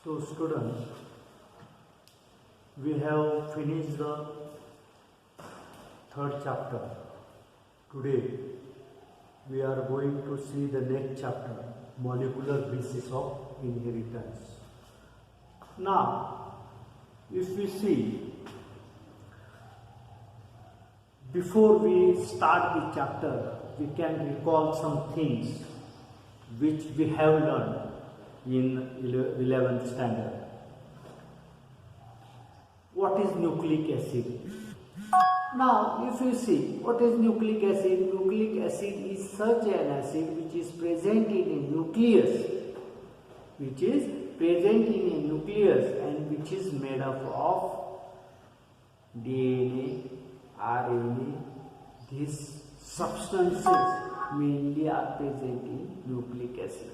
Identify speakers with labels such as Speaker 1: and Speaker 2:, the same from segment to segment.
Speaker 1: So students, we have finished the third chapter. Today we are going to see the next chapter, molecular basis of inheritance. Now, if we see, before we start the chapter, we can recall some things which we have learned in 11th standard. What is nucleic acid? Now, if you see, what is nucleic acid? Nucleic acid is such an acid which is present in a nucleus, and which is made up of DNA, RNA. These substances mainly are present in nucleic acid.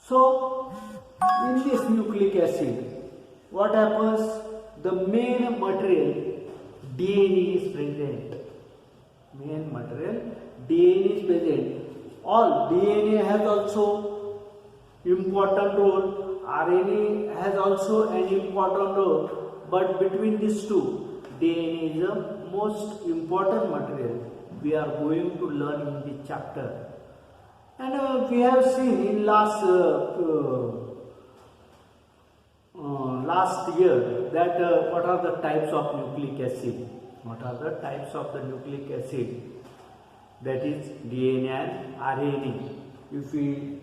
Speaker 1: So, in this nucleic acid, what happens? The main material DNA is present. Main material DNA is present. All DNA has also important role. RNA has also an important role. But between these two, DNA is the most important material we are going to learn in this chapter. And we have seen in last year that what are the types of nucleic acid. What are the types of the nucleic acid? That is DNA and RNA. If we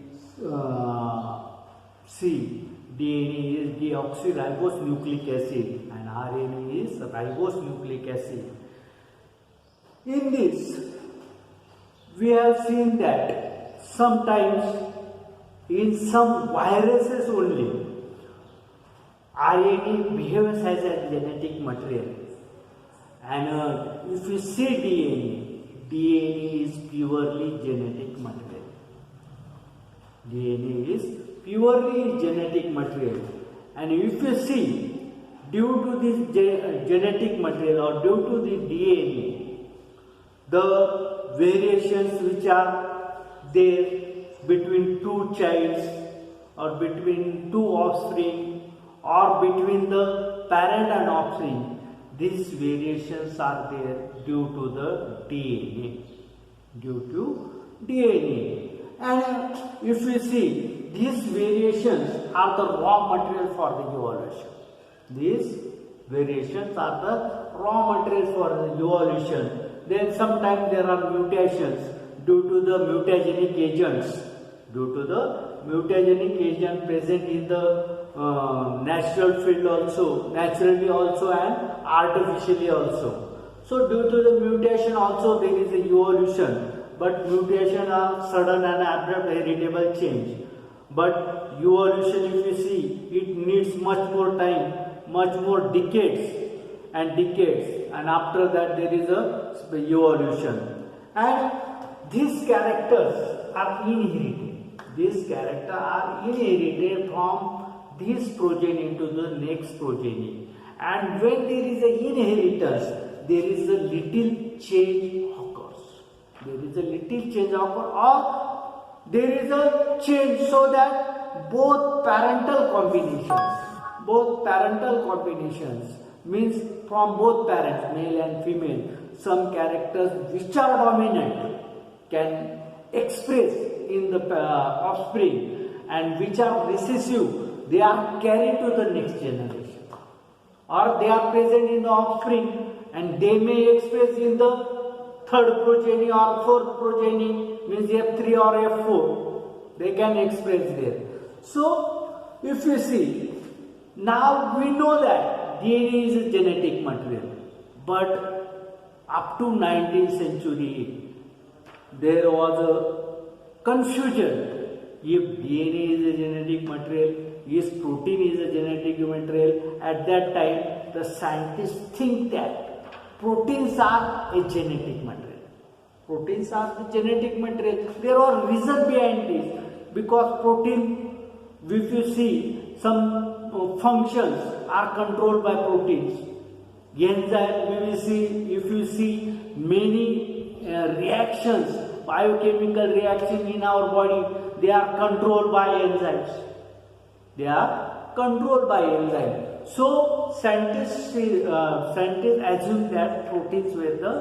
Speaker 1: see, DNA is deoxyribose nucleic acid and RNA is ribose nucleic acid. In this, we have seen that sometimes in some viruses only, RNA behaves as a genetic material. And if you see DNA is purely genetic material. DNA is purely genetic material. And if you see, due to this genetic material or due to the DNA, the variations which are there between two childs or between two offspring or between the parent and offspring, these variations are there due to the DNA. And if we see, these variations are the raw material for the evolution. These variations are the raw material for the evolution. Then sometimes there are mutations due to the mutagenic agents. Due to the mutagenic agent present in the natural field also, naturally also and artificially also. So due to the mutation also there is a evolution. But mutation are sudden and abrupt heritable change. But evolution, if you see, it needs much more time, much more decades, and after that there is a evolution. And these characters are inherited. These characters are inherited from this progeny to the next progeny. And when there is an inheritance, there is a little change occurs. Or there is a change so that both parental combinations means from both parents, male and female, some characters which are dominant can express in the offspring, and which are recessive, they are carried to the next generation, or they are present in the offspring and they may express in the third progeny or fourth progeny, means F3 or F4, they can express there. So, if you see, now we know that DNA is a genetic material, but up to 19th century, there was a confusion. If DNA is a genetic material, if protein is a genetic material, at that time the scientists think that proteins are a genetic material. Proteins are the genetic material. There are reasons behind this, because protein, if you see, some functions are controlled by proteins. Enzyme, we will see, if you see many reactions, biochemical reactions in our body, they are controlled by enzymes. They are controlled by enzyme. So scientists assume that proteins were the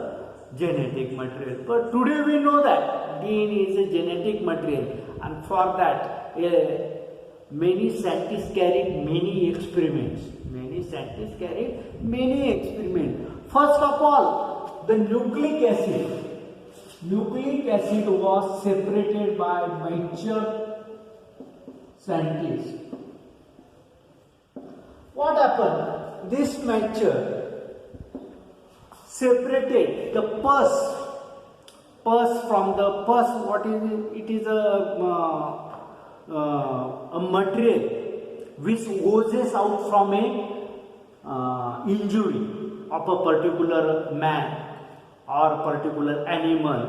Speaker 1: genetic material. But today we know that DNA is a genetic material, and for that many scientists carried many experiments. Many scientists carried many experiments. First of all, the nucleic acid. Nucleic acid was separated by mature scientists. What happened? This mature separated the pus from the pus. What is it? It is a material which oozes out from a injury of a particular man or particular animal.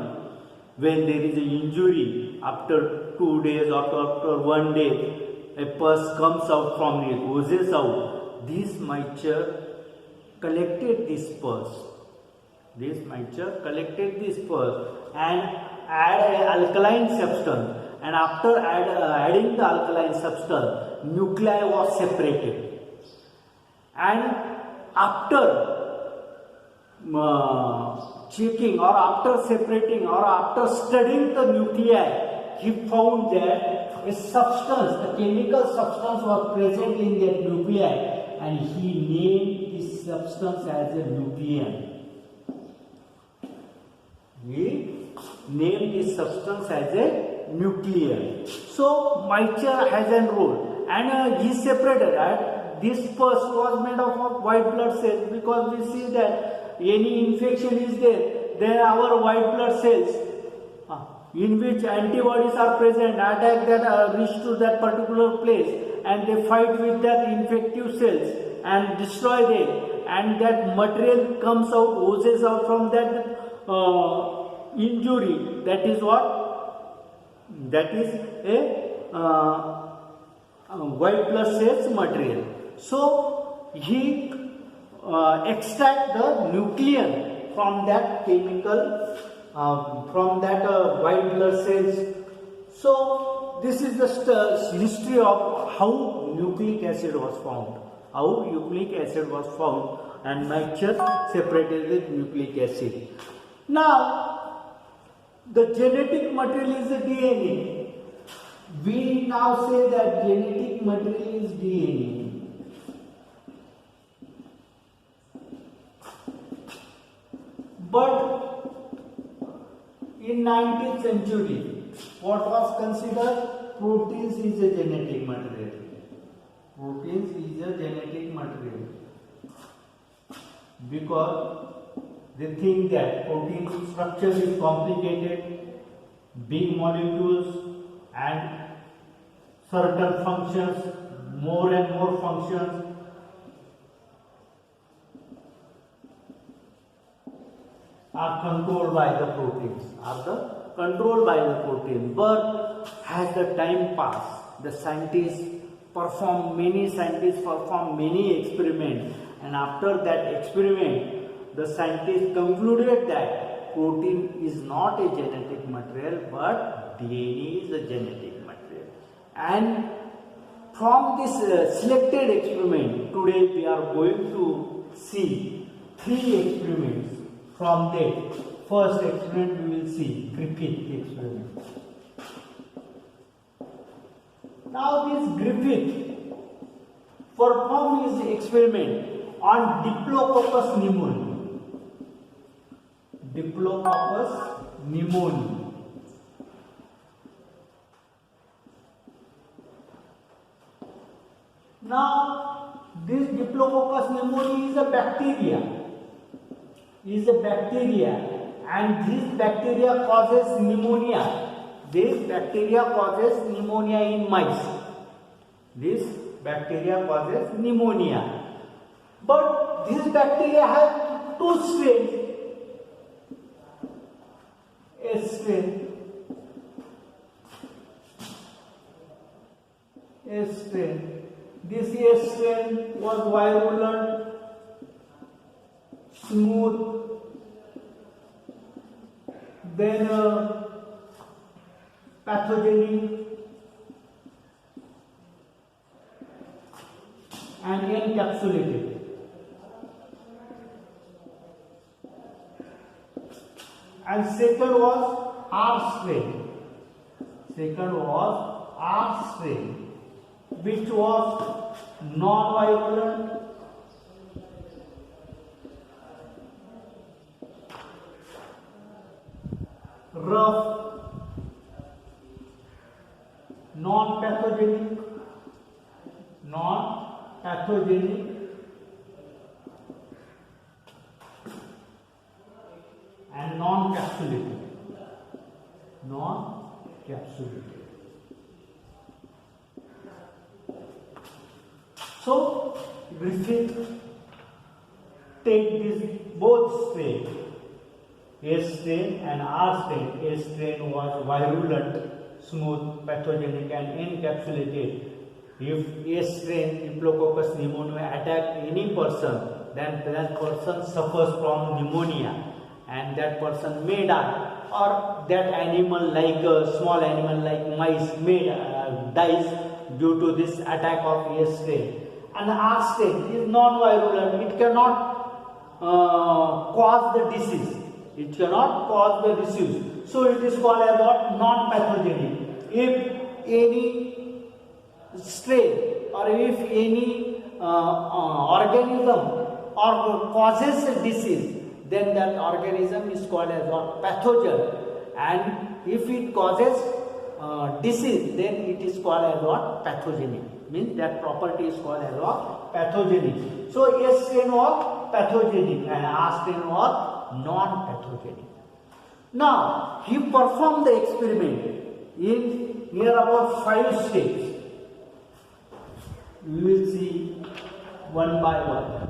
Speaker 1: When there is an injury, after 2 days or after 1 day, a pus comes out from it, oozes out. This mixture collected this pus. This mixture collected this pus and add an alkaline substance. And after adding the alkaline substance, nuclei was separated. And after checking or after separating or after studying the nuclei, he found that a substance, a chemical substance was present in that nuclei, and he named this substance as a nucleon. He named this substance as a nucleon. So mixture has a role, and he separated that this pus was made of white blood cells, because we see that any infection is there our white blood cells in which antibodies are present attack that reach to that particular place, and they fight with that infective cells and destroy them, and that material comes out, oozes out from that injury. That is what? That is a white blood cells material. So he extract the nucleon from that chemical, from that white blood cells. So this is the history of how nucleic acid was found. How nucleic acid was found and mixture separated with nucleic acid. Now the genetic material is the DNA. We now say that genetic material is DNA. But in 19th century, what was considered? Proteins is a genetic material. Proteins is a genetic material. Because they think that protein structure is complicated, big molecules and certain functions, more and more functions. Are controlled by the proteins, but as the time passed, the scientists performed many experiments, and after that experiment, the scientists concluded that protein is not a genetic material, but DNA is a genetic material. And from this selected experiment, today we are going to see 3 experiments. From that first experiment we will see Griffith experiment. Now this Griffith performed his experiment on Diplococcus pneumoniae. Diplococcus pneumoniae. Now this Diplococcus pneumoniae is a bacteria, and this bacteria causes pneumonia. This bacteria causes pneumonia in mice. This bacteria causes pneumonia. But this bacteria has 2 strains. A strain. This A strain was virulent, smooth, then pathogenic. and encapsulated. And second was R strain. Second was R strain, which was non-virulent, rough, non-pathogenic, and non-capsulated. So Griffith take these both strain, S strain and R strain. S strain was virulent, smooth, pathogenic and encapsulated. If S strain Diplococcus pneumoniae attack any person, then that person suffers from pneumonia and that person may die, or that animal, like a small animal like mice, may dies due to this attack of S strain. And R strain is non-virulent. It cannot cause the disease. It cannot cause the disease. So it is called as what? Non-pathogenic. If any strain or if any organism or causes a disease, then that organism is called as what? Pathogen. And if it causes disease, then it is called as what? Pathogenic. Means that property is called as what? Pathogenic. So S strain was pathogenic and R strain was non-pathogenic. Now he performed the experiment in near about 5 steps. We will see one by one.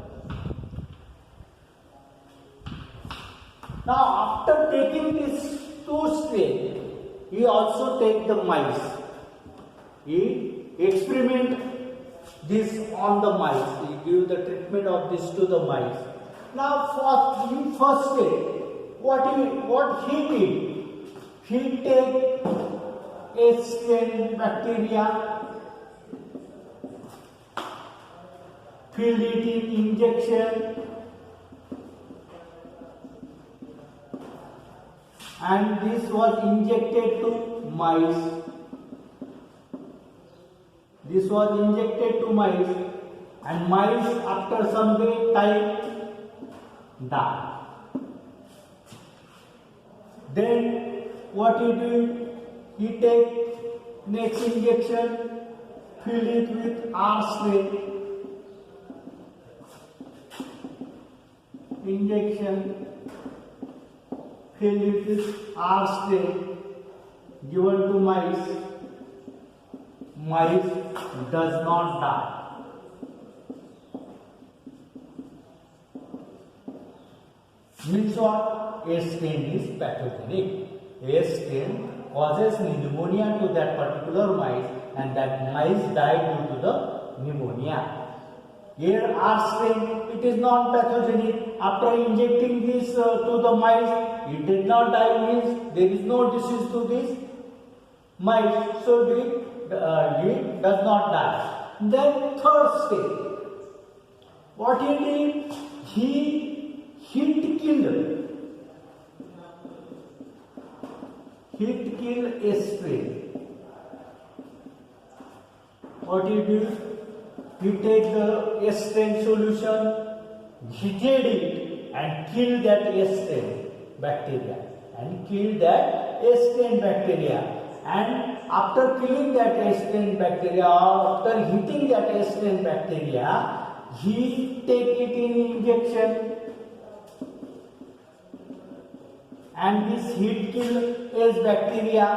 Speaker 1: Now after taking these 2 strains, he also take the mice. He experiment this on the mice. He give the treatment of this to the mice. Now in first step, what he did, he take S strain bacteria, filled it in injection, and this was injected to mice. This was injected to mice, and mice after some time died. Then what he did, he take next injection, fill it with R strain, injection, fill it with R strain, given to mice. Mice does not die. Means what? S strain is pathogenic. S strain causes pneumonia to that particular mice, and that mice died due to the pneumonia. Here R strain, it is non-pathogenic. After injecting this to the mice, it did not die, means there is no disease to this mice, so it does not die. Then third step, what he did, he heat killed S strain. What he did, he take the S strain solution, heated it and killed that S strain bacteria, and after killing that S strain bacteria, or after heating that S strain bacteria, he take it in injection, and this heat kill S bacteria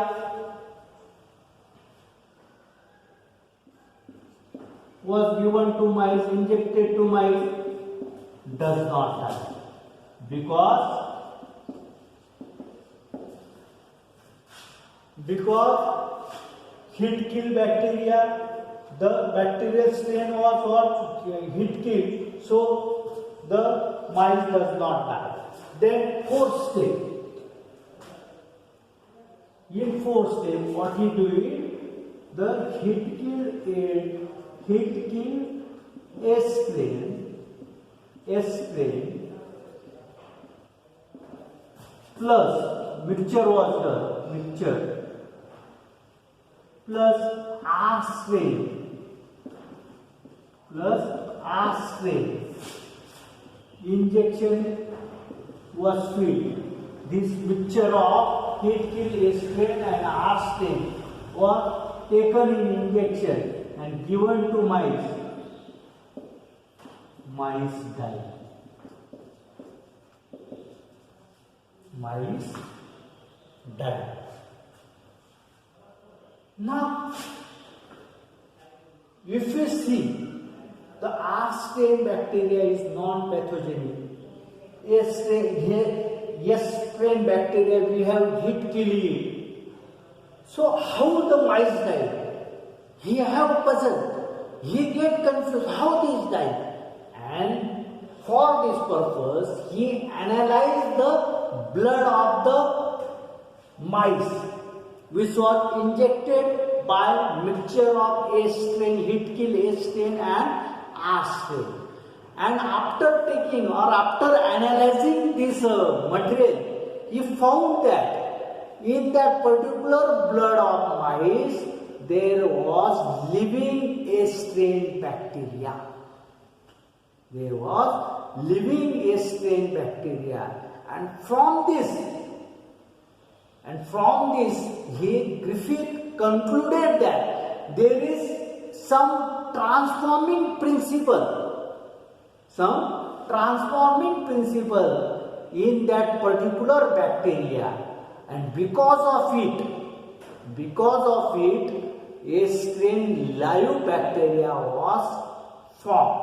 Speaker 1: was given to mice, injected to mice, does not die, because heat kill bacteria, the bacterial strain was what? Heat kill, so the mice does not die. Then fourth step. In fourth step, what he doing? The heat kill S-strain plus mixture was done, mixture plus R-strain, injection was filled. This mixture of heat kill S-strain and R-strain was taken in injection and given to mice. Mice died. Now, if you see, the R-strain bacteria is non-pathogenic. S-strain bacteria we have heat killing. So how the mice died? He have puzzled. He get confused. How these died? And for this purpose, he analyzed the blood of the mice, which was injected by mixture of S-strain, heat kill S-strain and R-strain. And after taking or after analyzing this material, he found that in that particular blood of mice, there was living S-strain bacteria. There was living S-strain bacteria. And from this, Griffith concluded that there is some transforming principle in that particular bacteria, and because of it, S-strain live bacteria was formed,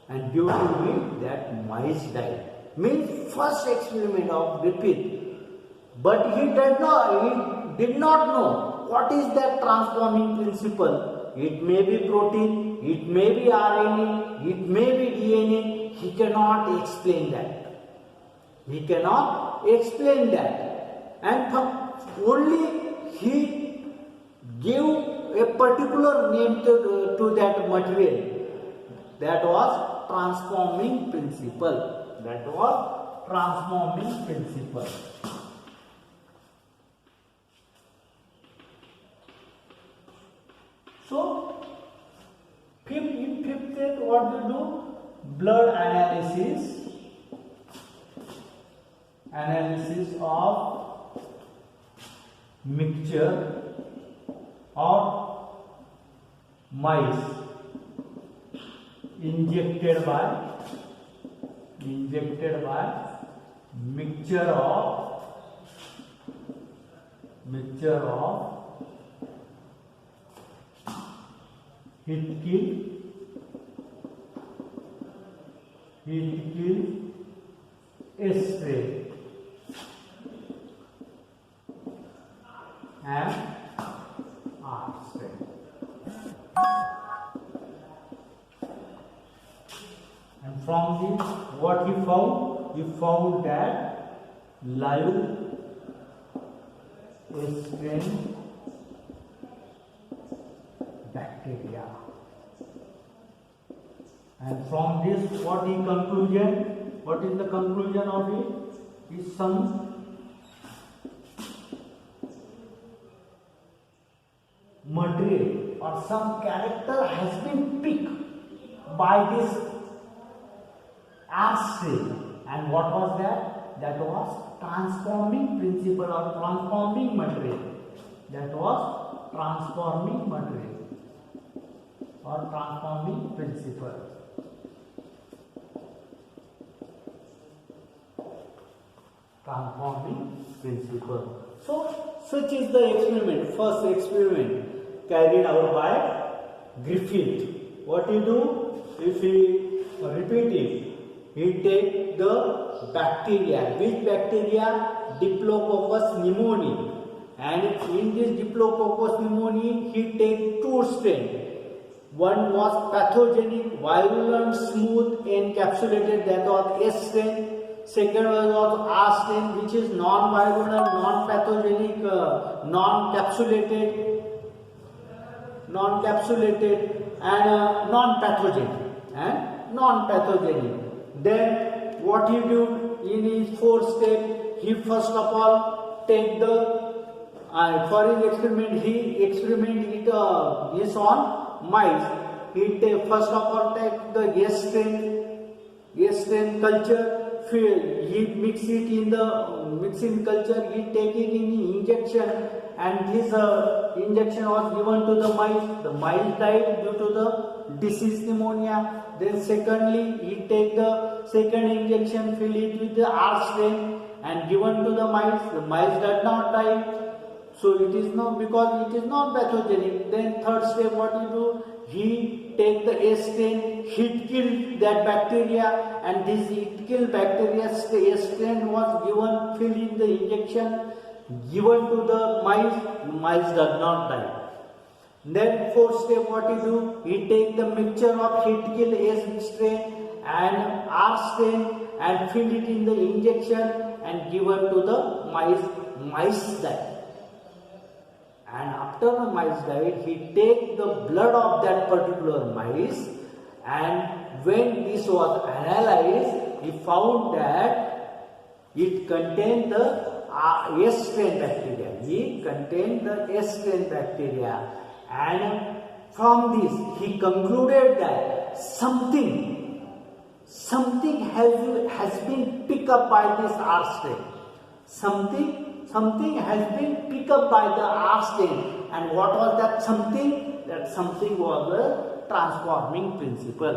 Speaker 1: and due to it that mice died. Means first experiment of Griffith, but he did not know what is that transforming principle. It may be protein, it may be RNA, it may be DNA. He cannot explain that. And only he gave a particular name to that material. That was transforming principle. So, in fifth stage, what we do? Blood analysis of mixture of mice injected by mixture of heat kill S-strain and R-strain. And from this, what he found? He found that live S-strain bacteria. And from this, what is the conclusion of it? Is some material or some character has been picked by this R-strain. And what was that? That was transforming principle or transforming material. Transforming principle. So, such is the first experiment carried out by Griffith. What he do? If he repeat it, he take the bacteria. Which bacteria? Diplococcus pneumoniae. And in this Diplococcus pneumoniae, he take two strains. One was pathogenic, virulent, smooth, encapsulated, that was S-strain. Second was R-strain, which is non-virulent, non-pathogenic, non-capsulated. non-capsulated, and non-pathogenic. Then what he do in his 4th step, he first of all take the for his experiment, he experiment is on mice. He first of all take the S strain culture. He mix it in the mixing culture. He take it in injection, and this injection was given to the mice. The mice died due to the disease pneumonia. Then secondly, he take the second injection, fill it with the R strain, and given to the mice. The mice did not die. So it is not, because it is not pathogenic. Then third step, what he do? He take the S strain, heat kill that bacteria, and this heat kill bacteria S strain was given, fill in the injection, given to the mice. Mice does not die. Then fourth step, what he do? He take the mixture of heat kill S strain and R strain and fill it in the injection and given to the mice. Mice die. And after the mice died, he take the blood of that particular mice, and when this was analyzed, he found that it contained the S strain bacteria. He contained the S strain bacteria, and from this he concluded that something has been picked up by this R strain. Something has been picked up by the R strain, and what was that something? That something was the transforming principle.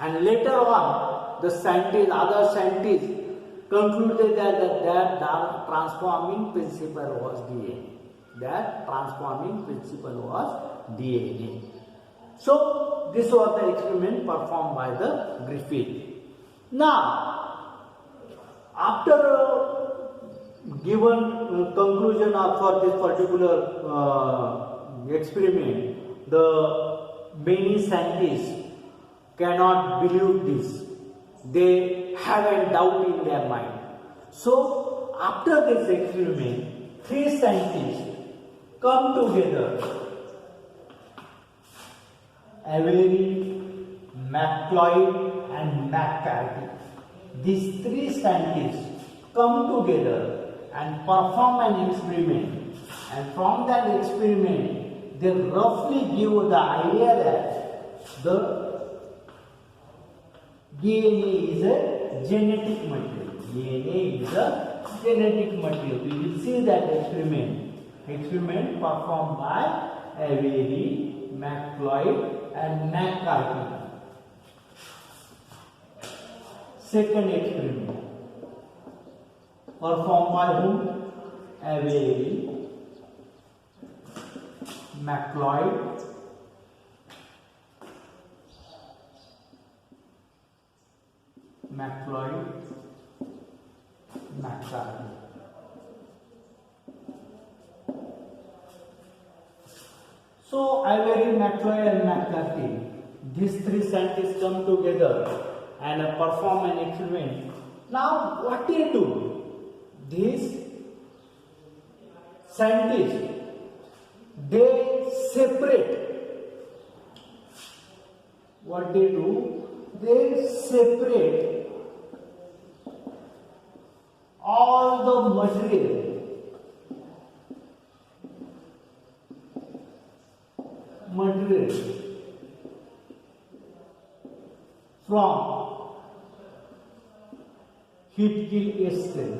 Speaker 1: And later on, other scientists concluded that transforming principle was DNA. That transforming principle was DNA. So this was the experiment performed by the Griffith. Now, after given conclusion for this particular experiment, the many scientists cannot believe this. They have a doubt in their mind. So after this experiment, 3 scientists come together: Avery, MacLeod, and McCarthy. These 3 scientists come together and perform an experiment, and from that experiment they roughly give the idea that the DNA is a genetic material. DNA is a genetic material. We will see that experiment performed by Avery, MacLeod, and McCarthy. Second experiment performed by whom? Avery, MacLeod, McCarthy. So Avery, MacLeod, and McCarthy, these 3 scientists come together and perform an experiment. Now what they do? These scientists, they separate. What they do? They separate all the material from heat kill S strain.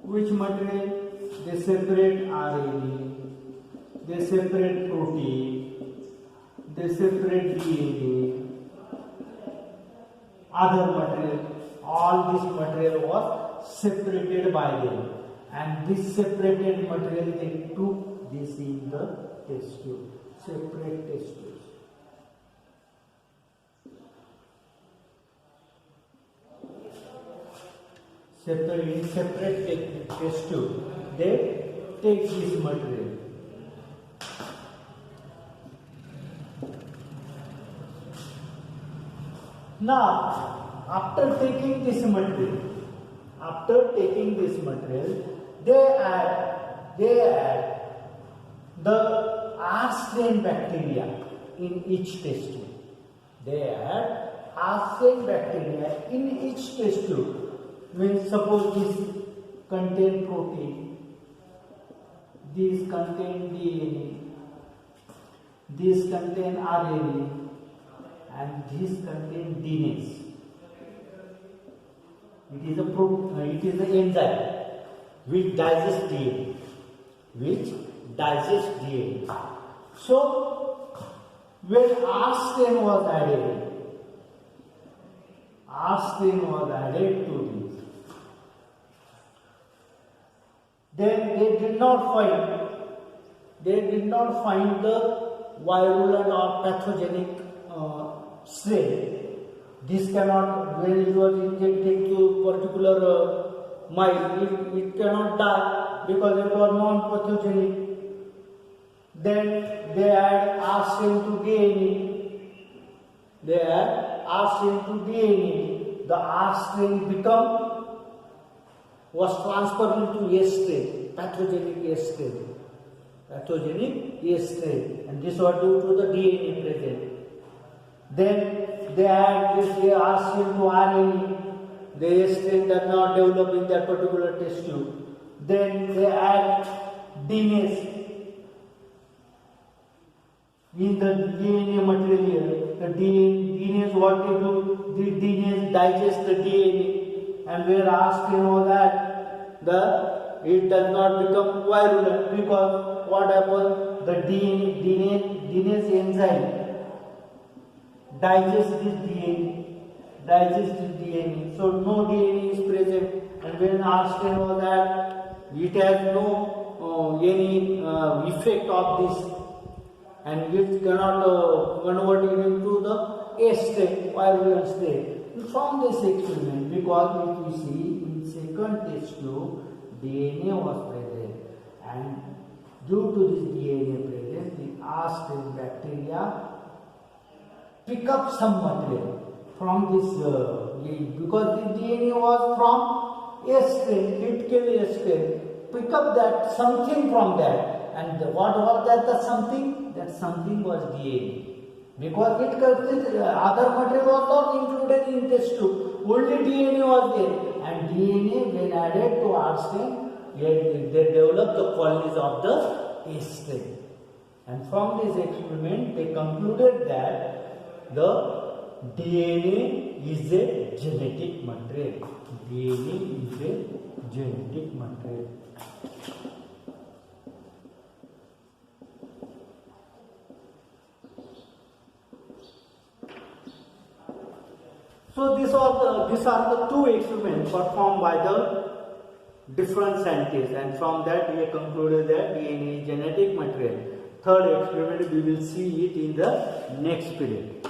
Speaker 1: Which material? They separate RNA, they separate protein, they separate DNA, other material. All this material was separated by them, and this separated material they took this in the test tube, separate test tubes. Separate test tube, they take this material. Now, after taking this material, after taking this material, they add the R strain bacteria in each test tube. They add R strain bacteria in each test tube. Means suppose this contain protein, these contain DNA, these contain RNA, and these contain DNase. It is an enzyme which digests DNA. So when R strain was added to this, then they did not find the virulent or pathogenic strain. This cannot, when it was injected to particular mice, it cannot die because it was non-pathogenic. Then they add R strain to DNA. The R strain was transferred into S strain, pathogenic S strain, and this was due to the DNA present. Then they add this R strain to RNA. The S strain does not develop in that particular test tube. Then they add DNase in the DNA material. The DNase, what they do? The DNase digests the DNA, and where R strain was that, it does not become virulent, because what happens? The DNase enzyme digests this DNA. So no DNA is present, and when R strain was that, it has no any effect of this, and it cannot convert it into the S strain, virulent strain. From this experiment, because if we see in second test tube, DNA was present, and due to this DNA present, the R strain bacteria pick up some material from this because the DNA was from S strain, typical S strain. Pick up that something from that, and what was that? The something? That something was DNA. Because it other material was not included in test tube, only DNA was there, and DNA when added to R strain, they developed the colonies of the S strain. And from this experiment, they concluded that the DNA is a genetic material. DNA is a genetic material. So these are the two experiments performed by the different scientists, and from that we have concluded that DNA is genetic material. Third experiment we will see it in the next period.